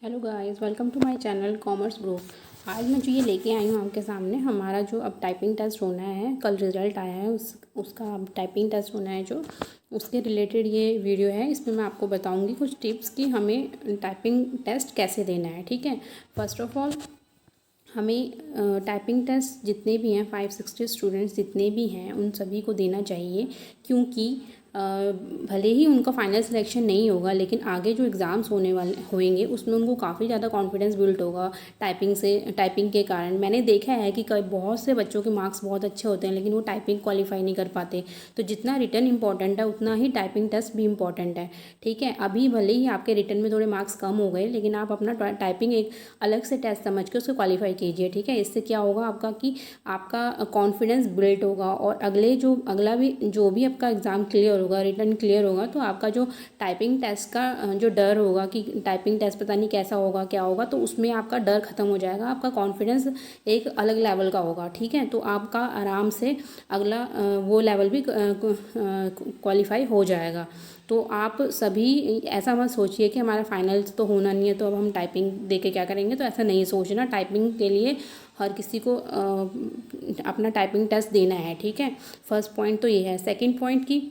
Hello guys, welcome to my channel commerce group. आज मैं जो ये लेके आई हूँ आपके सामने, हमारा जो अब टाइपिंग टेस्ट होना है, कल रिज़ल्ट आया है उसका अब टाइपिंग टेस्ट होना है, जो उसके रिलेटेड ये वीडियो है। इसमें मैं आपको बताऊँगी कुछ टिप्स कि हमें टाइपिंग टेस्ट कैसे देना है। ठीक है, फर्स्ट ऑफ ऑल हमें टाइपिंग टेस्ट जितने भी हैं 560 स्टूडेंट्स जितने भी हैं उन सभी को देना चाहिए, क्योंकि भले ही उनका फाइनल सिलेक्शन नहीं होगा, लेकिन आगे जो एग्ज़ाम्स होने वाले होंगे उसमें उनको काफ़ी ज़्यादा कॉन्फिडेंस बिल्ड होगा टाइपिंग के कारण। मैंने देखा है कि बहुत से बच्चों के मार्क्स बहुत अच्छे होते हैं, लेकिन वो टाइपिंग क्वालिफाई नहीं कर पाते। तो जितना रिटन इंपॉर्टेंट है उतना ही टाइपिंग टेस्ट भी इंपॉर्टेंट है। ठीक है, अभी भले ही आपके रिटन में थोड़े मार्क्स कम हो गए, लेकिन आप अपना टाइपिंग एक अलग से टेस्ट समझ के उसको क्वालिफाई कीजिए। ठीक है, इससे क्या होगा आपका कि आपका कॉन्फिडेंस बिल्ड होगा, और अगला भी जो भी आपका एग्ज़ाम क्लियर होगा, रिटन क्लियर होगा, तो आपका जो टाइपिंग टेस्ट का जो डर होगा कि टाइपिंग टेस्ट पता नहीं कैसा होगा क्या होगा, तो उसमें आपका डर ख़त्म हो जाएगा, आपका कॉन्फिडेंस एक अलग लेवल का होगा। ठीक है, तो आपका आराम से अगला वो लेवल भी क्वालिफाई हो जाएगा। तो आप सभी ऐसा मत सोचिए कि हमारा फाइनल्स तो होना नहीं है तो अब हम टाइपिंग दे के क्या करेंगे, तो ऐसा नहीं सोचना। टाइपिंग के लिए हर किसी को अपना टाइपिंग टेस्ट देना है। ठीक है, फर्स्ट पॉइंट तो ये है। सेकंड पॉइंट की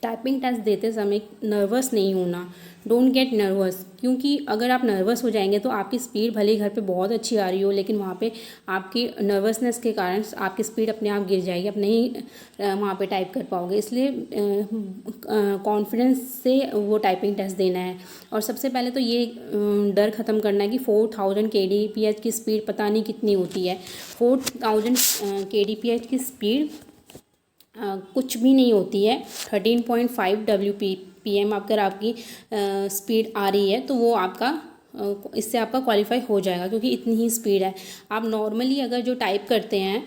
टाइपिंग टेस्ट देते समय नर्वस नहीं होना। डोंट गेट नर्वस, क्योंकि अगर आप नर्वस हो जाएंगे तो आपकी स्पीड भले ही घर पे बहुत अच्छी आ रही हो, लेकिन वहाँ पे आपकी नर्वसनेस के कारण आपकी स्पीड अपने आप गिर जाएगी, आप नहीं वहाँ पे टाइप कर पाओगे। इसलिए कॉन्फिडेंस से वो टाइपिंग टेस्ट देना है। और सबसे पहले तो ये डर ख़त्म करना है कि 4000 kbps की स्पीड पता नहीं कितनी होती है। 4000 kbps की स्पीड कुछ भी नहीं होती है। 13.5 WPM अगर आपकी स्पीड आ रही है तो वो आपका इससे आपका क्वालिफाई हो जाएगा, क्योंकि इतनी ही स्पीड है। आप नॉर्मली अगर जो टाइप करते हैं,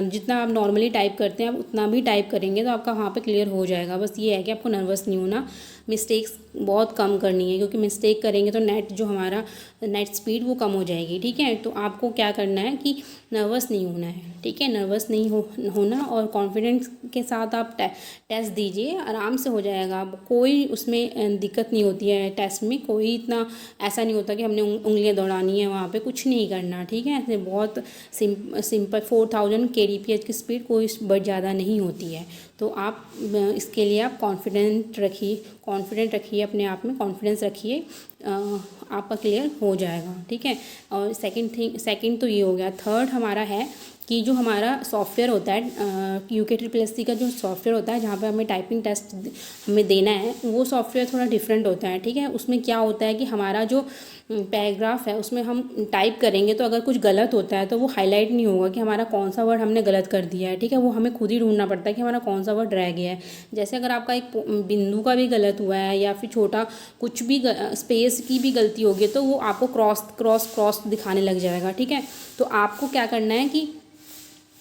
जितना आप नॉर्मली टाइप करते हैं आप उतना भी टाइप करेंगे तो आपका वहाँ पे क्लियर हो जाएगा। बस ये है कि आपको नर्वस नहीं होना, मिस्टेक्स बहुत कम करनी है, क्योंकि मिस्टेक करेंगे तो हमारा नेट स्पीड वो कम हो जाएगी। ठीक है, तो आपको क्या करना है कि नर्वस नहीं होना है। ठीक है, नर्वस नहीं होना, और कॉन्फिडेंस के साथ आप टेस्ट दीजिए, आराम से हो जाएगा। कोई उसमें दिक्कत नहीं होती है। टेस्ट में कोई इतना ऐसा नहीं होता कि हमने उंगलियां दौड़ानी है, वहाँ पे कुछ नहीं करना। ठीक है, ऐसे बहुत सिंपल 4000 kbps की स्पीड कोई बहुत ज़्यादा नहीं होती है। तो आप इसके लिए आप कॉन्फिडेंट रखिए अपने आप में, कॉन्फिडेंस रखिए, आपका क्लियर हो जाएगा। ठीक है, और सेकंड तो ये हो गया। थर्ड हमारा है कि जो हमारा सॉफ्टवेयर होता है UKSSC का जो सॉफ्टवेयर होता है जहाँ पे हमें टाइपिंग टेस्ट हमें देना है, वो सॉफ्टवेयर थोड़ा डिफरेंट होता है। ठीक है, उसमें क्या होता है कि हमारा जो पैराग्राफ है उसमें हम टाइप करेंगे तो अगर कुछ गलत होता है तो वो हाईलाइट नहीं होगा कि हमारा कौन सा वर्ड हमने गलत कर दिया है। ठीक है, वो हमें खुद ही ढूंढना पड़ता है कि हमारा कौन सा वर्ड रह गया है। जैसे अगर आपका एक बिंदु का भी गलत हुआ है, या फिर छोटा कुछ भी स्पेस की भी गलती होगी, तो वो आपको क्रॉस दिखाने लग जाएगा। ठीक है, तो आपको क्या करना है कि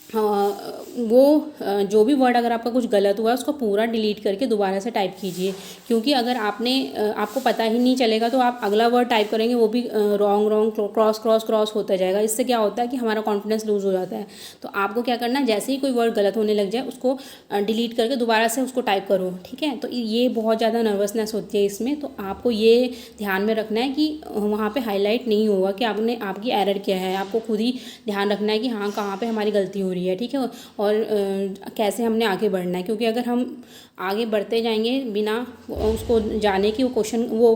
वो जो भी वर्ड अगर आपका कुछ गलत हुआ है उसको पूरा डिलीट करके दोबारा से टाइप कीजिए, क्योंकि अगर आपको पता ही नहीं चलेगा तो आप अगला वर्ड टाइप करेंगे वो भी रॉन्ग क्रॉस होता जाएगा। इससे क्या होता है कि हमारा कॉन्फिडेंस लूज़ हो जाता है। तो आपको क्या करना है, जैसे ही कोई वर्ड गलत होने लग जाए उसको डिलीट करके दोबारा से उसको टाइप करो। ठीक है, तो ये बहुत ज़्यादा नर्वसनेस होती है इसमें, तो आपको ये ध्यान में रखना है कि वहाँ पर हाईलाइट नहीं होगा कि आपकी एरर क्या है। आपको खुद ही ध्यान रखना है कि हाँ कहाँ पर हमारी गलती हो रही है। ठीक है, और कैसे हमने आगे बढ़ना है, क्योंकि अगर हम आगे बढ़ते जाएंगे बिना उसको जाने कि वो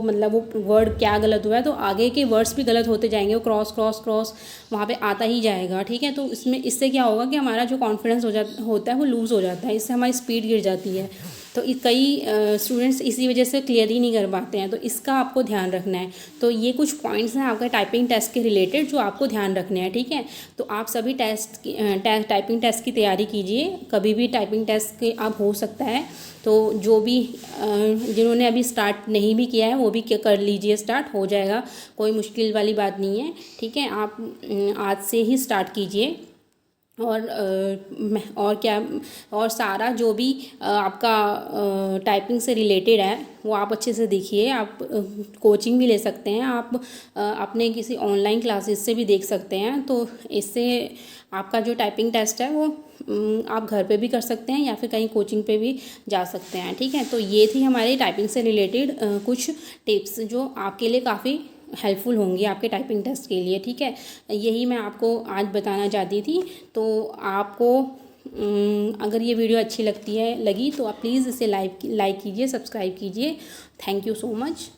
वर्ड क्या गलत हुआ है, तो आगे के वर्ड्स भी गलत होते जाएंगे, वो क्रॉस वहाँ पे आता ही जाएगा। ठीक है, तो इससे क्या होगा कि हमारा जो कॉन्फिडेंस होता है वो लूज़ हो जाता है, इससे हमारी स्पीड गिर जाती है। तो कई स्टूडेंट्स इसी वजह से क्लियर ही नहीं कर पाते हैं, तो इसका आपको ध्यान रखना है। तो ये कुछ पॉइंट्स हैं आपके टाइपिंग टेस्ट के रिलेटेड जो आपको ध्यान रखने हैं। ठीक है, तो आप सभी टाइपिंग टेस्ट की तैयारी कीजिए, कभी भी टाइपिंग टेस्ट के आप हो सकता है। तो जो भी जिन्होंने अभी स्टार्ट नहीं भी किया है वो भी कर लीजिए, स्टार्ट हो जाएगा, कोई मुश्किल वाली बात नहीं है। ठीक है, आप आज से ही स्टार्ट कीजिए। और क्या, और सारा जो भी आपका टाइपिंग से रिलेटेड है वो आप अच्छे से देखिए। आप कोचिंग भी ले सकते हैं, आप अपने किसी ऑनलाइन क्लासेस से भी देख सकते हैं। तो इससे आपका जो टाइपिंग टेस्ट है वो आप घर पे भी कर सकते हैं या फिर कहीं कोचिंग पे भी जा सकते हैं। ठीक है, तो ये थी हमारी टाइपिंग से रिलेटेड कुछ टिप्स जो आपके लिए काफ़ी हेल्पफुल होंगी आपके टाइपिंग टेस्ट के लिए। ठीक है, यही मैं आपको आज बताना चाहती थी। तो आपको अगर ये वीडियो अच्छी लगी तो आप प्लीज़ इसे लाइक कीजिए, सब्सक्राइब कीजिए। Thank you so much.